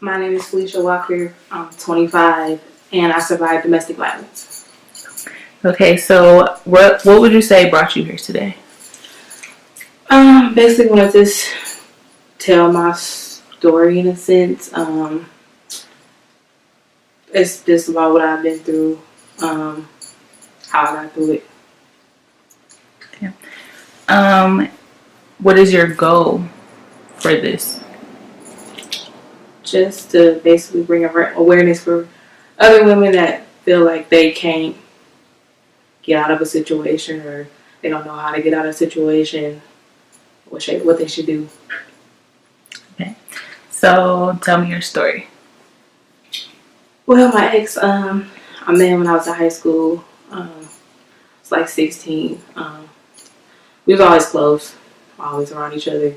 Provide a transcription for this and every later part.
My name is Phylicia Walker. I'm 25, and I survived domestic violence. Okay, so what would you say brought you here today? Basically, want to just tell my story in a sense. It's just about what I've been through, how I got through it. Okay. What is your goal for this? Just to basically bring awareness for other women that feel like they can't get out of a situation, or they don't know how to get out of a situation, what they should do. Okay. So tell me your story. Well, my ex, I met him when I was in high school. I was like 16. We was always close, always around each other,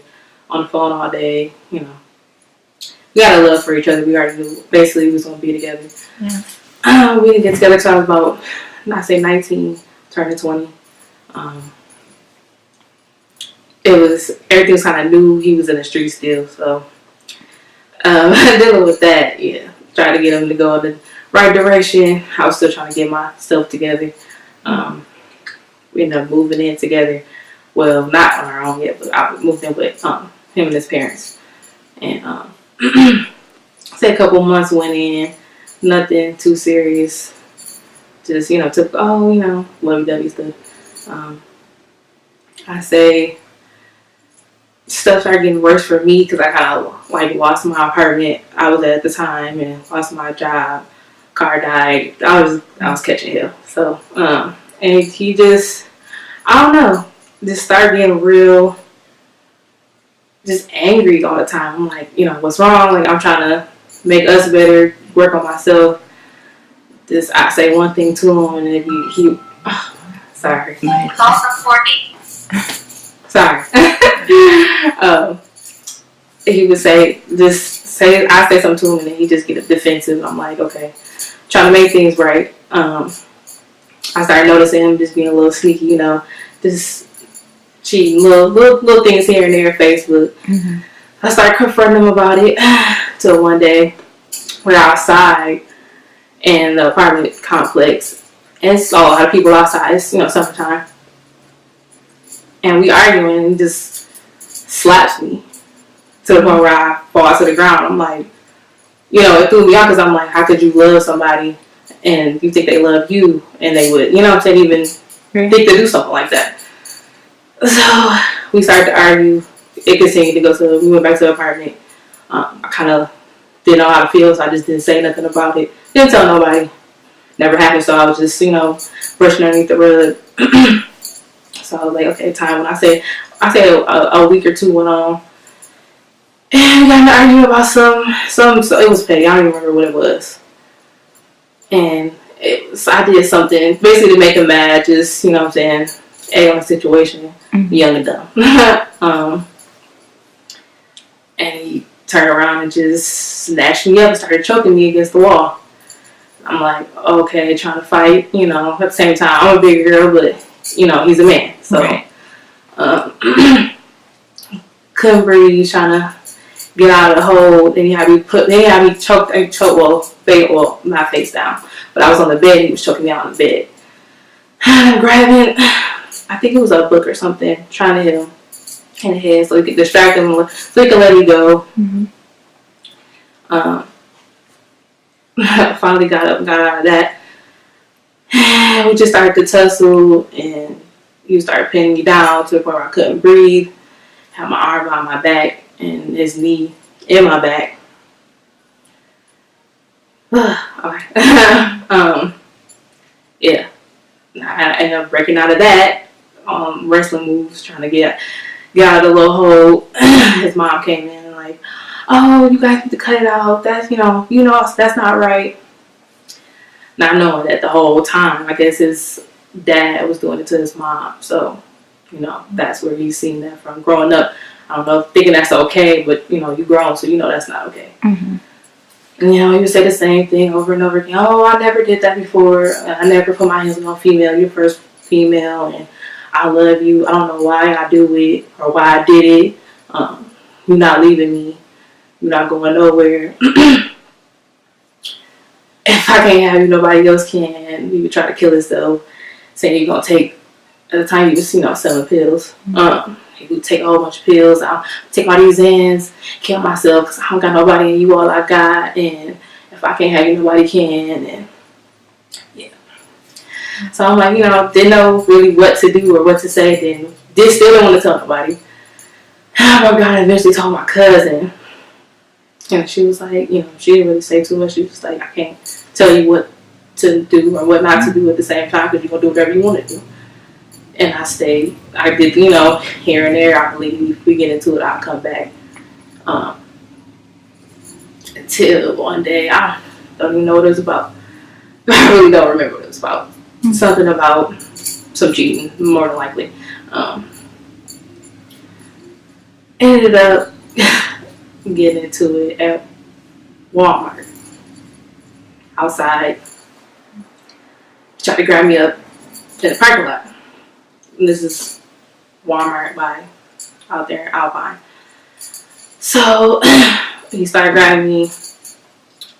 on the phone all day, you know. We had a love for each other. We already knew basically we was going to be together. Yeah. We didn't get together until I was about, I say 19, turning 20. Everything was kind of new. He was in the street still, so dealing with that, yeah. Trying to get him to go in the right direction. I was still trying to get myself together. We ended up moving in together. Well, not on our own yet, but I moved in with him and his parents. And say a couple months went in, nothing too serious. Just, took, lovey-dovey stuff. I say stuff started getting worse for me because I kind of lost my apartment I was at the time and lost my job. Car died. I was catching hell. So and he just, I don't know, just started getting real, just angry all the time. I'm like, what's wrong? Like, I'm trying to make us better, work on myself. Just I say one thing to him, and if he sorry. Call from 40. Sorry. He would say, I say something to him, and then he just get defensive. I'm like, okay, trying to make things right. I started noticing him just being a little sneaky, just cheating, little things here and there, Facebook. Mm-hmm. I started confronting him about it till one day we're outside in the apartment complex, and it's a lot of people outside. It's summertime, and we arguing, and he just slaps me to the point where I fall to the ground. I'm like, it threw me off because I'm like, how could you love somebody and you think they love you and they would, even think to do something like that? So we started to argue. It continued to go we went back to the apartment. I kind of didn't know how to feel, so I just didn't say nothing about it. Didn't tell nobody. Never happened, so I was just, brushing underneath the rug. So I was like, okay, time. When I say a week or two went on, and we got to argue about some. So it was petty. I don't even remember what it was. And I did something basically to make him mad. Just egg on the situation, young and dumb. And he turned around and just snatched me up and started choking me against the wall. I'm like, okay, trying to fight. At the same time, I'm a bigger girl, but he's a man, so couldn't breathe, trying to get out of the hole. Then he had me choked, not face down, but I was on the bed. He was choking me out on the bed, grabbing, I think it was a book or something, trying to hit him in the head so he could distract him, so he could let me go. Mm-hmm. Finally got up and got out of that. We just started to tussle, and he started pinning me down to the point where I couldn't breathe. Had my arm behind my back and his knee in my back. Alright. Yeah. I ended up breaking out of that. Wrestling moves, trying to get out of the little hole. His mom came in and like, oh, you guys need to cut it out. That's that's not right. Not knowing that the whole time, I guess his dad was doing it to his mom. So, that's where he's seen that from growing up. I don't know, thinking that's okay, but, you grown, so that's not okay. Mm-hmm. And, he would say the same thing over and over again. Oh, I never did that before. I never put my hands on a female. You're first female, and I love you. I don't know why I do it or why I did it. You're not leaving me. You're not going nowhere. If I can't have you, nobody else can. He would try to kill himself, saying you're gonna take. At the time, he was, selling pills. He would take a whole bunch of pills. I'll take all these ends, kill myself because I don't got nobody, and you all I got. And if I can't have you, nobody can. And yeah. So I'm like, didn't know really what to do or what to say. Then still didn't want to tell nobody. Oh my God! I eventually told my cousin. And she was like, she didn't really say too much. She was just like, I can't tell you what to do or what not to do at the same time because you're going to do whatever you want to do. And I stayed. I did, here and there. I believe if we get into it, I'll come back. Until one day, I don't even know what it was about. I really don't remember what it was about. Something about some cheating, more than likely. Ended up getting into it at Walmart outside. Tried to grab me up in the parking lot. And this is Walmart out there in Alpine. So he started grabbing me,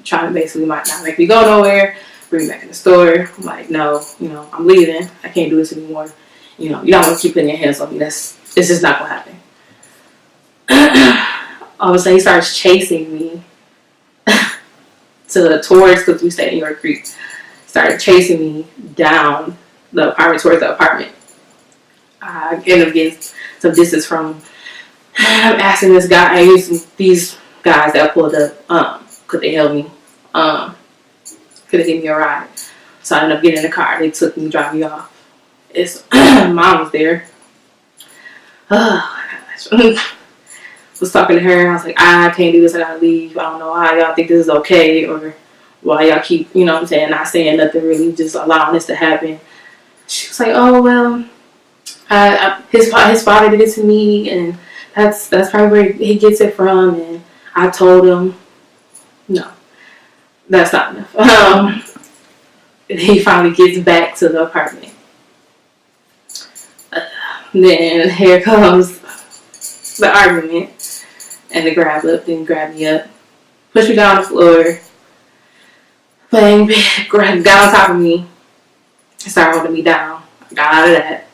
trying to basically not make me go nowhere, bring me back in the store. I'm like, no, I'm leaving. I can't do this anymore. You don't want to keep putting your hands on me. It's just not gonna happen. All of a sudden, he starts chasing me towards, because we stayed in York Creek. Started chasing me down the apartment, towards the apartment. I ended up getting some distance from him. I'm asking these guys that pulled up, could they help me? Could they give me a ride? So I ended up getting in the car. They took me, dropped me off. Mom was there. Oh my gosh. Was talking to her. I was like, I can't do this. I gotta leave. I don't know why y'all think this is okay, or why y'all keep, not saying nothing, really, just allowing this to happen. She was like, oh well, his father did it to me, and that's probably where he gets it from. And I told him, no, that's not enough. He finally gets back to the apartment. Then here comes the argument. And the grab me up, pushed me down the floor, got on top of me, and started holding me down. I got out of that,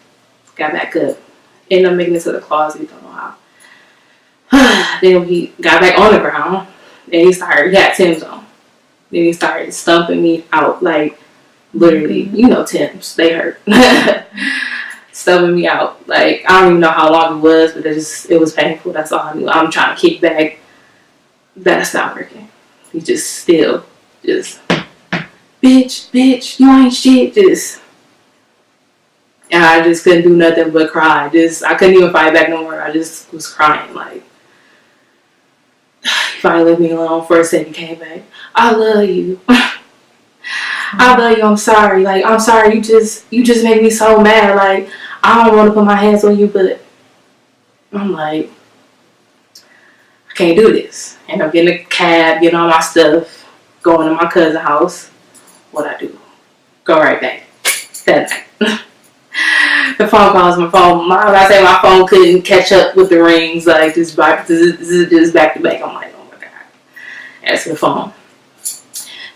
got back up, ended up making it to the closet, don't know how. Then he got back on the ground, and he had Tim's on. Then he started stumping me out, like, literally, Tim's, they hurt. Stubbing me out. Like, I don't even know how long it was, but it was painful. That's all I knew. I'm trying to kick back. That's not working. He just bitch, you ain't shit. And I just couldn't do nothing but cry. I couldn't even fight back no more. I just was crying. Like, he finally left me alone for a second, came back. I love you. I love you. I'm sorry. Like, I'm sorry. You just make me so mad. Like, I don't want to put my hands on you, but I'm like, I can't do this. And I'm getting a cab, getting all my stuff, going to my cousin's house. What I do? Go right back that night. The phone calls, my phone. I say my phone couldn't catch up with the rings. Like, this is just back to back. I'm like, oh my God. Answer the phone.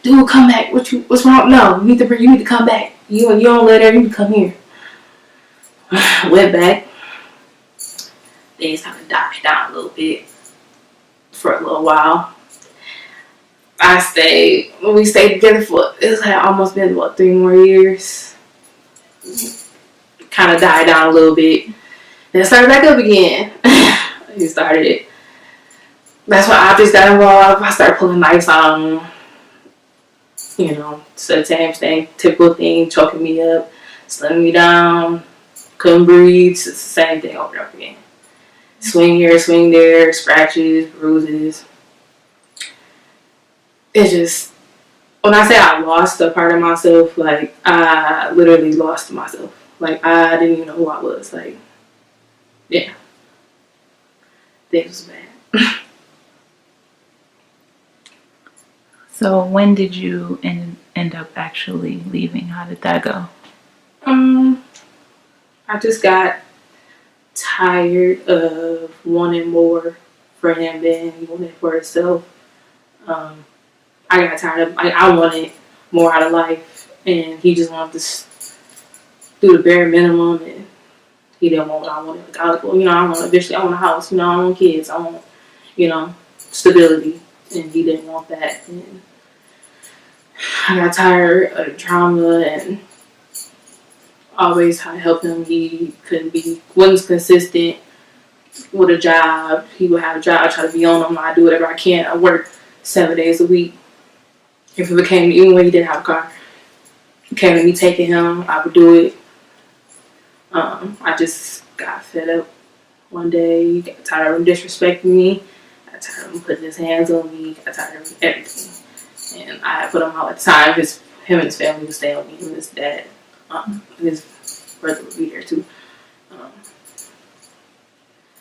Dude, come back. What's wrong? No, you need to come back. You don't let her. You need to come here. Went back. Things kind of died down a little bit for a little while. We stayed together for, it had almost been, 3 more years. Kind of died down a little bit. Then it started back up again. He started it. That's when I just got involved. I started pulling knives on him. Same thing, typical thing, choking me up, slamming me down, couldn't breathe. It's the same thing over and over again. Swing here, swing there, scratches, bruises. It's just, when I say I lost a part of myself, like, I literally lost myself. Like, I didn't even know who I was. Like, yeah. Things was bad. So when did you end up actually leaving? How did that go? I just got tired of wanting more for him than he wanted for himself. I got tired of, I wanted more out of life, and he just wanted to do the bare minimum, and he didn't want what I wanted. Like, I was, well, I want eventually, I want a house, I want kids, I want, stability, and he didn't want that. And I got tired of the trauma, and always trying to help him. He wasn't consistent with a job. He would have a job, I try to be on him. I do whatever I can. I work 7 days a week. If it became, even when he didn't have a car, it came to me taking him, I would do it. I just got fed up one day, got tired of him disrespecting me, got tired of him putting his hands on me, got tired of everything. And I put him out at the time. Him and his family would stay with me, him and his dad. And his brother would be there too.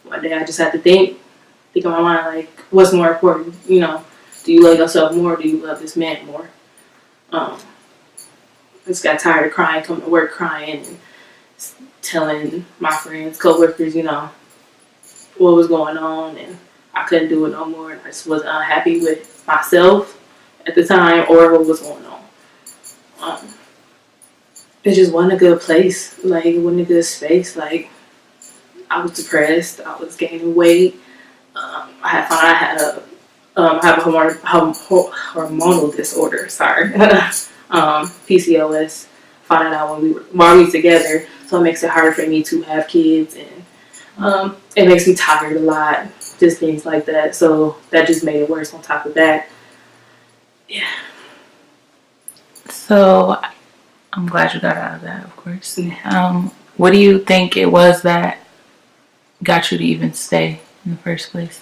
One day I just had to think in my mind, like, what's more important? Do you love yourself more, or do you love this man more? I just got tired of crying, coming to work crying, and telling my friends, co-workers, what was going on, and I couldn't do it no more. And I just wasn't unhappy with myself at the time or what was going on. It just wasn't a good place. Like, it wasn't a good space. Like, I was depressed. I was gaining weight. I have a hormonal disorder. Sorry, PCOS. Found it out while we were together, so it makes it harder for me to have kids, and it makes me tired a lot. Just things like that. So that just made it worse. On top of that, yeah. So I'm glad you got out of that, of course. What do you think it was that got you to even stay in the first place?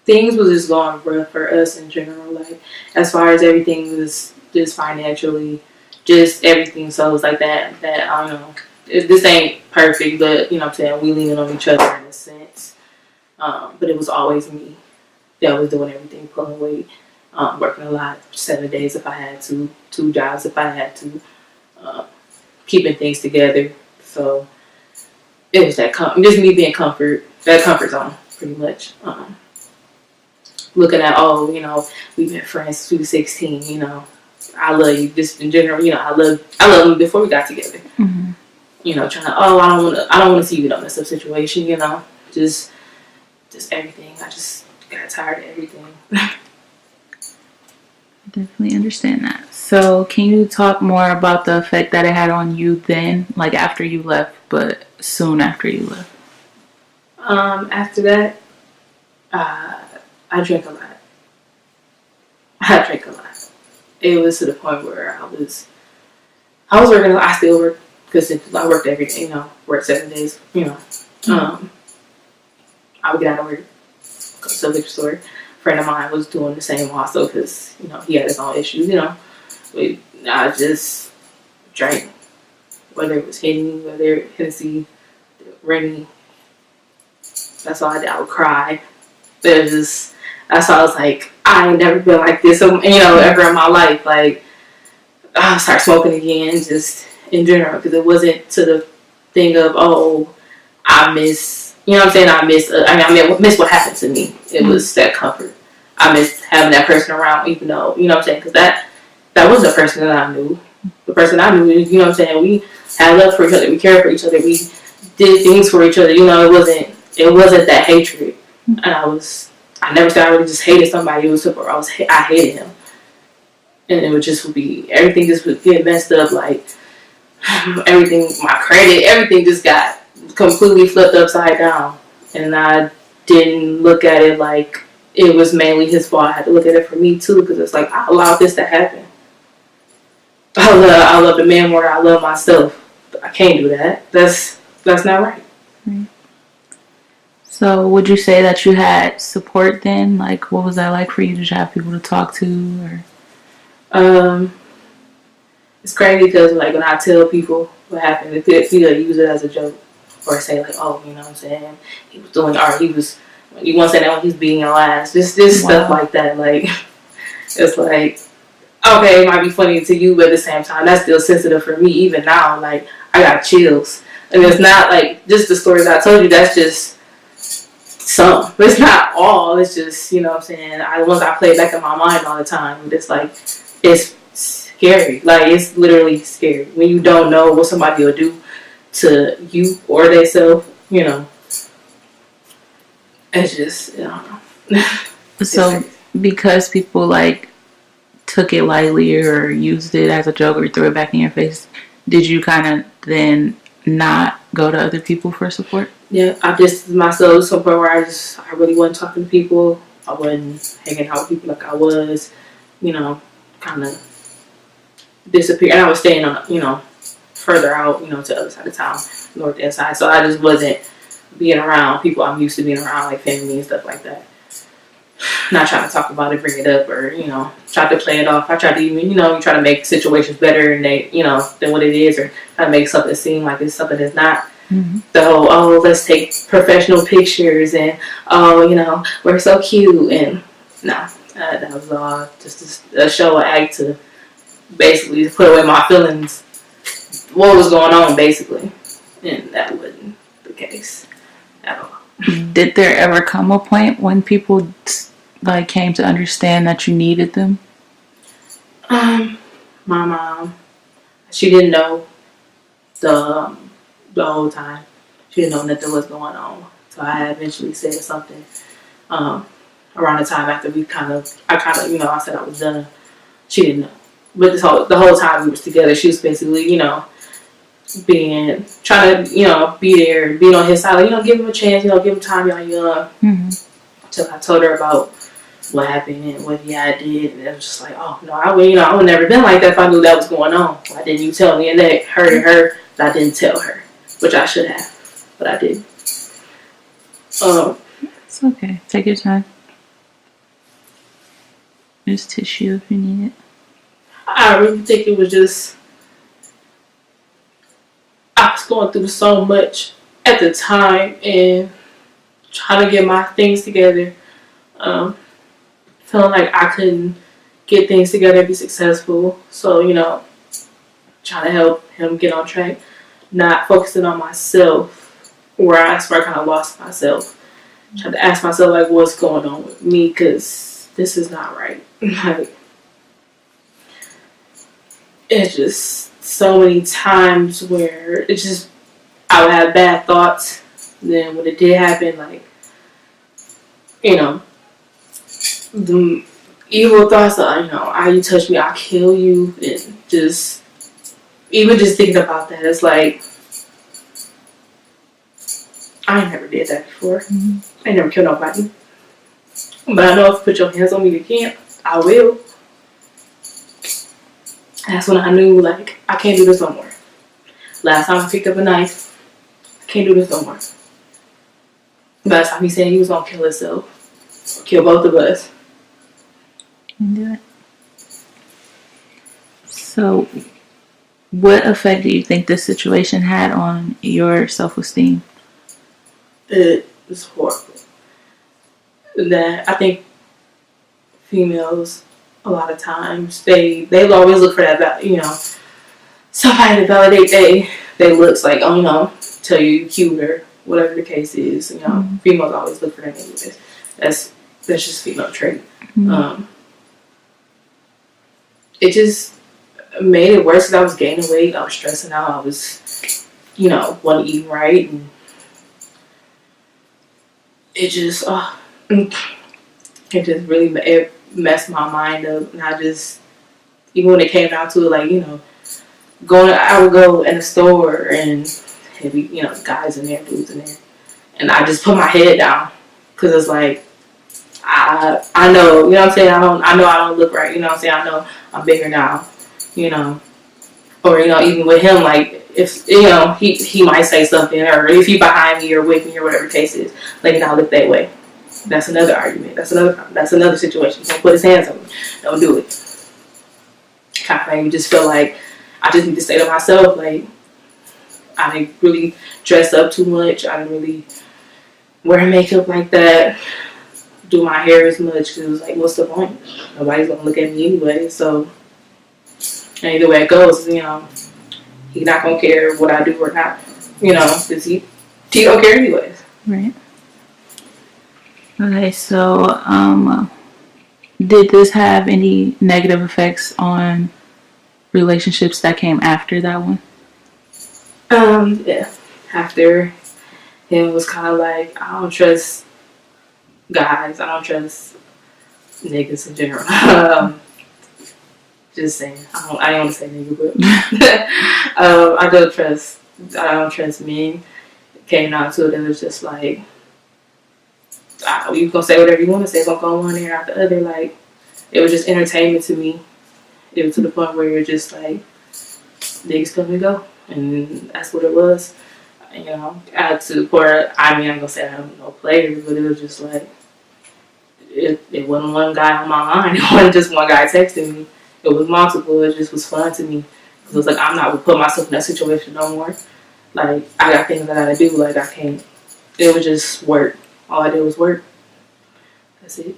Things was just going rough for us in general. Like, as far as everything was just financially, just everything. So it was like that I don't know. This ain't perfect, but what I'm saying, we leaning on each other in a sense. But it was always me that was doing everything, pulling weight, working a lot, 7 days if I had to, 2 jobs if I had to, keeping things together. So it was just me being that comfort zone, pretty much. Looking at, we've been friends since we were 16, I love you, just in general, I love him before we got together. Mm-hmm. Trying to, I don't want to see you in a messed up situation, just everything. I just got tired of everything. I definitely understand that. So can you talk more about the effect that it had on you then, like after you left, but soon after you left? After that, I drank a lot. It was to the point where I was working. I still work because I worked every day. Worked 7 days. I would get out of work, go to the liquor store. A friend of mine was doing the same also because he had his own issues. I just drank, whether it was Henny, whether it was Hennessy, Remy. That's all I did. I would cry. That's why I was like, I ain't never been like this, ever in my life. Like, I start smoking again, just in general, because it wasn't to the thing of, I miss, I miss what happened to me. It was that comfort. I miss having that person around, even though, because that was the person that I knew. The person I knew, we had love for each other, we cared for each other, we did things for each other. It wasn't that hatred. And I never said I really just hated somebody. It was I hated him. And it would just be, everything just would get messed up. Like, everything, my credit, everything just got completely flipped upside down. And I didn't look at it like it was mainly his fault. I had to look at it for me too, because it's like, I allowed this to happen. I love the man more than I love myself. I can't do that. That's not right. Right. So would you say that you had support then? Like, what was that like for you? Did you have people to talk to? Or it's crazy because like when I tell people what happened, they could use it as a joke or say like, oh, you know what I'm saying, he was doing art. You want to say that when he's beating your ass, just stuff like that. Like, it's like, okay, it might be funny to you, but at the same time, that's still sensitive for me. Even now, like, I got chills, and it's not like just the stories I told you. That's just some. But it's not all. It's just, you know what I'm saying, once I play back in my mind all the time, it's like, it's scary. Like, it's literally scary when you don't know what somebody will do to you or themselves, you know. It's just, I don't know. So because people like took it lightly or used it as a joke or threw it back in your face, did you kind of then not go to other people for support? Yeah, I distanced myself to some point where I really wasn't talking to people. I wasn't hanging out with people like I was, you know, kind of disappear. And I was staying on, you know, further out, you know, to the other side of town, north and side. So I just wasn't being around people I'm used to being around, like family and stuff like that. Not trying to talk about it, bring it up, or, you know, try to play it off. I try to even, you know, you try to make situations better and they, you know, than what it is, or try to make something seem like it's something that's not. Mm-hmm. So, oh, let's take professional pictures and, oh, you know, we're so cute. And no, that was all just a show, an act to basically put away my feelings, what was going on, basically. And that wasn't the case at all. Did there ever come a point when people like came to understand that you needed them? My mom, she didn't know the whole time. She didn't know nothing was going on. So I eventually said something around the time after I said I was done. She didn't know. But the whole time we was together, she was basically, you know, trying to, you know, be there, being on his side, like, you know, give him a chance, you know, give him time, y'all young. Mm-hmm. So I told her about what happened and what he had did, and it was just like, oh no, I would have never been like that if I knew that was going on. Why didn't you tell me? And that hurted her, but I didn't tell her, which I should have, but I didn't. It's okay. Take your time. There's tissue if you need it. I really think it was just, I was going through so much at the time and trying to get my things together. Feeling like I couldn't get things together and be successful. So, you know, trying to help him get on track. Not focusing on myself, where I kind of lost myself. Trying to ask myself, like, what's going on with me? Because this is not right. Like, it's just so many times where it's just, I would have bad thoughts. Then when it did happen, like, you know, the evil thoughts that, you know, you touch me, I'll kill you. And just, even just thinking about that, it's like, I never did that before. Mm-hmm. I never killed nobody. But I know if you put your hands on me again, I will. That's when I knew, like, I can't do this no more. Last time I picked up a knife, I can't do this no more. Last time he said he was going to kill himself. Or kill both of us. Can do it. So, what effect do you think this situation had on your self-esteem? It was horrible. That I think females, a lot of times, they'll always look for that, you know, somebody to validate they looks, like, oh, you know, tell you you're cute or whatever the case is. You know, mm-hmm. Females always look for that anyways. That's just female trait. Mm-hmm. It just made it worse because I was gaining weight. I was stressing out. I was, you know, wasn't eating right. And it just, really messed my mind up. And I just, even when it came down to it, like, you know, I would go in the store and there'd be, you know, guys in there, dudes in there. And I just put my head down because it's like, I know, you know what I'm saying? I know I don't look right, you know what I'm saying? I know I'm bigger now, you know. Or, you know, even with him, like, if, you know, he might say something, or if he behind me or with me or whatever the case is, like, and I look that way. That's another argument. That's another situation. Don't put his hands on me. Don't do it. Kind of made me just feel like I just need to say to myself, like, I didn't really dress up too much. I didn't really wear makeup like that. Do my hair as much, because it was like, what's the point? Nobody's gonna look at me anyway. So, and either way it goes, you know, he's not gonna care what I do or not, you know, because he don't care anyways. Right. Okay, so did this have any negative effects on relationships that came after that one? Yeah. After it was kind of like, I don't trust guys. I don't trust niggas in general. Just saying. I don't want to say nigga, but I don't trust men. It came down to it, it was just like, you gonna say whatever you want to say. It's gonna go one ear out the other. Like, it was just entertainment to me. It was to the point where you're just like, niggas come and go, and that's what it was. You know, to the point. I mean, I'm gonna say I'm no player, but it was just like, it wasn't one guy on my mind. It wasn't just one guy texting me. It was multiple. It just was fun to me. It was like, I'm not gonna put myself in that situation no more. Like, I got things I gotta do. Like, I can't. It was just work. All I did was work. That's it.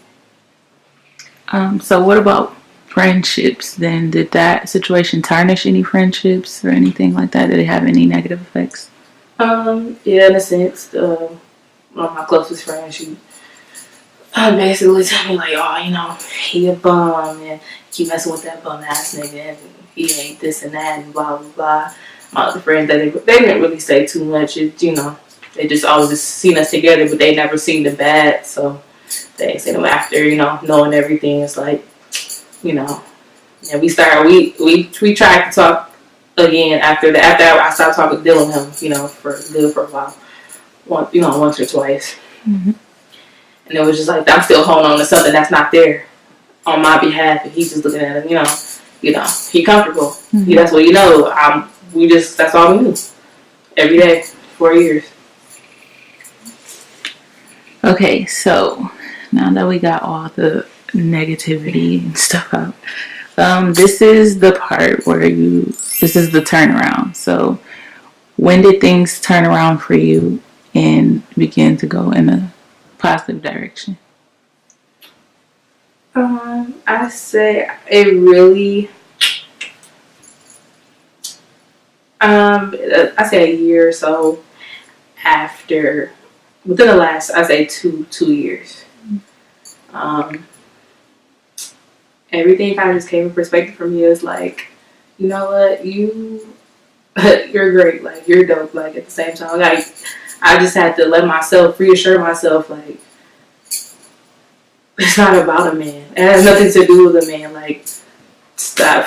So what about friendships then? Did that situation tarnish any friendships or anything like that? Did it have any negative effects? Yeah, in a sense, one of my closest friends, she basically tell me like, oh, you know, he a bum and keep messing with that bum ass nigga and he ain't this and that and blah blah blah. My other friends, they didn't really say too much. You know, they just always just seen us together, but they never seen the bad. So they ain't seen them after, you know, knowing everything. It's like, you know, and we tried to talk again after that. After I stopped talking, dealing with him, you know, for a while, once or twice. Mm-hmm. And it was just like, I'm still holding on to something that's not there on my behalf, and he's just looking at him, he comfortable. Mm-hmm. That's what that's all we knew. Every day, 4 years. Okay, so now that we got all the negativity and stuff out, this is the part where this is the turnaround. So when did things turn around for you and begin to go in a positive direction? I say it really, I say a year or so after, within the last, I say two years. Everything kind of just came in perspective for me. It was like, you know what, you're great, like, you're dope, like, at the same time, like, I just had to reassure myself, like, it's not about a man. It has nothing to do with a man. Like,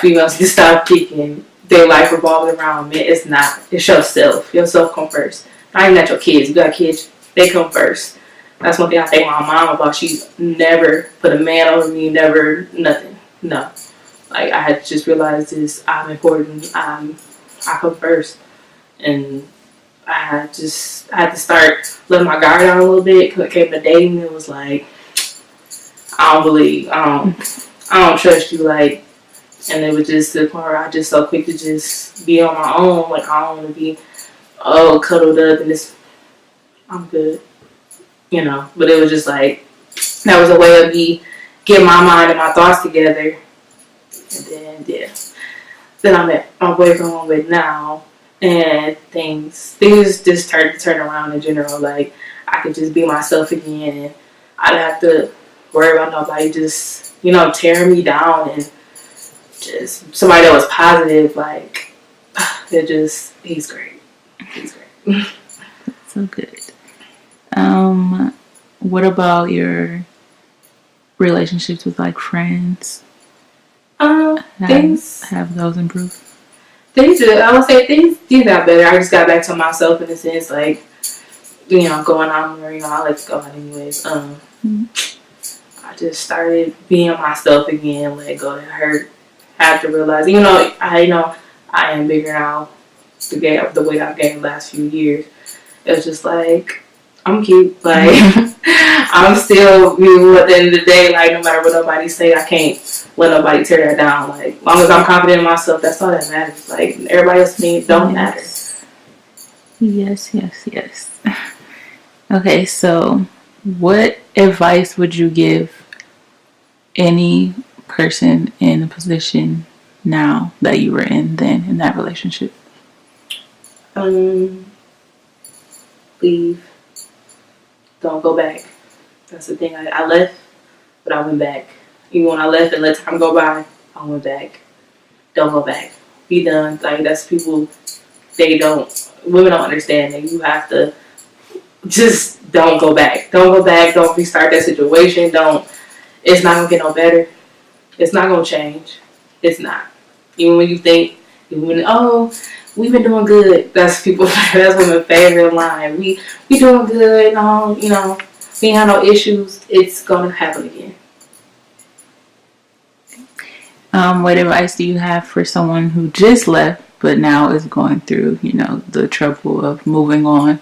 females can stop thinking their life revolves around men. It's not. It's yourself. Yourself come first. Not even at your kids. You got kids, they come first. That's one thing I thank my mom about. She never put a man over me, never, nothing. No. Like, I had to just realize this. I'm important. I come first. And I had to start letting my guard down a little bit. Because it came to dating, it was like, I don't trust you, like, and it was just the point where I just so quick to just be on my own, like, I don't want to be, cuddled up and this, I'm good, but it was just like, that was a way of me getting my mind and my thoughts together, and then I met my boyfriend I'm with now, and things just started to turn around in general, like, I could just be myself again, and I didn't have to worry about nobody just, tearing me down, and just somebody that was positive, like, he's great. He's great. So good. What about your relationships with, like, friends? Have those improved? Things do. I would say things got better. I just got back to myself in a sense, like, going out where, I like to go out anyways. I just started being myself again, let go that hurt. Had to realize, I am bigger now. The weight I've gained the last few years. It was just like, I'm cute. Like, I'm still you at the end of the day. Like, no matter what nobody say, I can't let nobody tear that down. Like, as long as I'm confident in myself, that's all that matters. Like, everybody else needs don't matter. Yes. Okay, so what advice would you give any person in a position now that you were in then in that relationship? Leave. Don't go back. That's the thing. I left, but I went back. Even when I left and let time go by, I went back. Don't go back. Be done. Like, that's people, women don't understand that you have to just don't go back. Don't go back. Don't restart that situation. It's not going to get no better. It's not going to change. It's not. Even when you think, we've been doing good. That's women's favorite line. We doing good. No, we ain't have no issues. It's going to happen again. What advice do you have for someone who just left but now is going through, the trouble of moving on?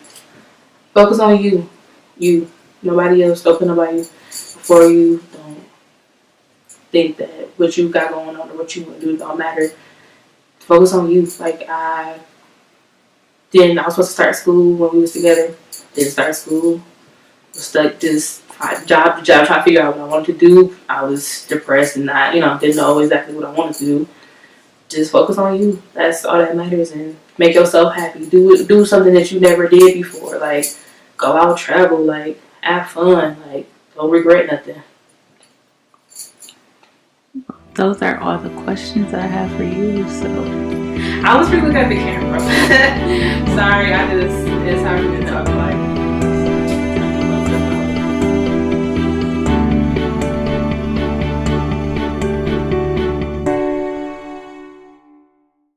Focus on you. You. Nobody else. Don't put nobody before you. Don't think that what you got going on or what you want to do don't matter. Focus on you. Like, I was supposed to start school when we was together. Didn't start school. Was stuck just job to job trying to figure out what I wanted to do. I was depressed and not, didn't know exactly what I wanted to do. Just focus on you. That's all that matters, and make yourself happy. Do something that you never did before. Like, go out, travel, like, have fun. Like, don't regret nothing. Those are all the questions that I have for you. So I was pretty good at the camera. Sorry, it's hard to talk about.